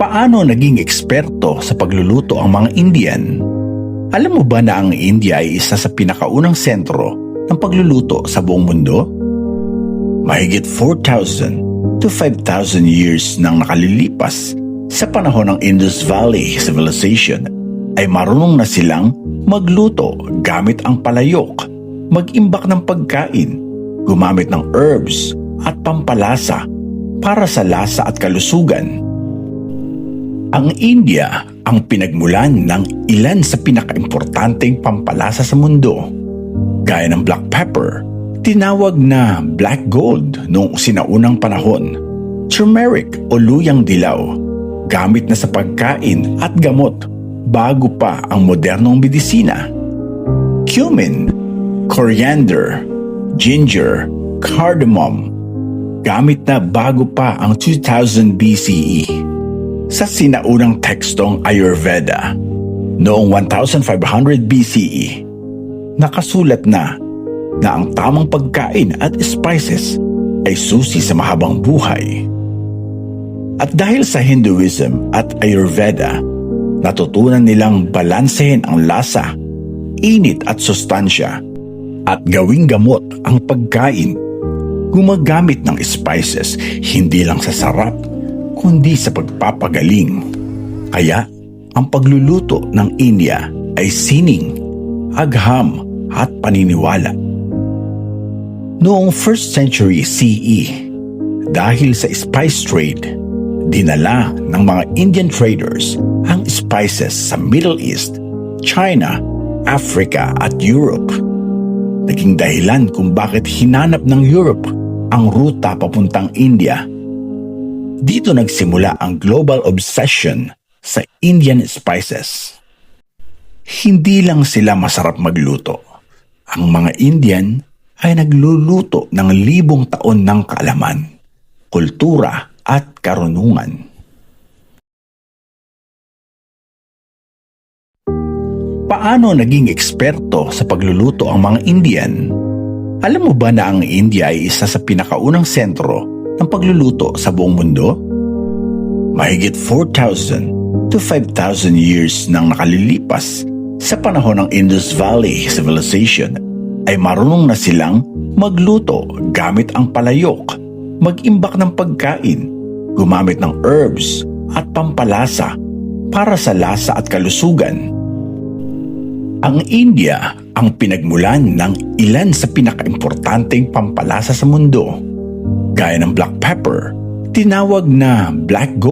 Paano naging eksperto sa pagluluto ang mga Indian? Alam mo ba na ang India ay isa sa pinakaunang sentro ng pagluluto sa buong mundo? Mahigit 4,000 to 5,000 years nang nakalilipas sa panahon ng Indus Valley Civilization ay marunong na silang magluto gamit ang palayok, mag-imbak ng pagkain, gumamit ng herbs at pampalasa para sa lasa at kalusugan. Ang India ang pinagmulan ng ilan sa pinakaimportanteng pampalasa sa mundo. Gaya ng black pepper, tinawag na black gold noong sinaunang panahon, turmeric o luyang dilaw, gamit na sa pagkain at gamot bago pa ang modernong medisina. Cumin, coriander, ginger, cardamom, gamit na bago pa ang 2000 BCE. Sa sinaunang tekstong Ayurveda, noong 1500 BCE, nakasulat na ang tamang pagkain at spices ay susi sa mahabang buhay. At dahil sa Hinduism at Ayurveda, natutunan nilang balansehin ang lasa, init at sustansya at gawing gamot ang pagkain. Gumagamit ng spices hindi lang sa sarap, kundi sa pagpapagaling. Kaya, ang pagluluto ng India ay sining, agham at paniniwala. Noong 1st century CE, dahil sa spice trade, dinala ng mga Indian traders ang spices sa Middle East, China, Africa at Europe. Naging dahilan kung bakit hinanap ng Europe ang ruta papuntang India. Dito nagsimula ang global obsession sa Indian spices. Hindi lang sila masarap magluto. Ang mga Indian ay nagluluto ng libong taon ng kaalaman, kultura at karunungan. Paano naging eksperto sa pagluluto ang mga Indian? Alam mo ba na ang India ay isa sa pinakaunang sentro ng pagluluto sa buong mundo? Mahigit 4,000 to 5,000 years nang nakalilipas sa panahon ng Indus Valley Civilization ay marunong na silang magluto gamit ang palayok, mag-imbak ng pagkain, gumamit ng herbs at pampalasa para sa lasa at kalusugan. Ang India ang pinagmulan ng ilan sa pinakaimportanteng pampalasa sa mundo. Gaya ng black pepper, tinawag na black gold.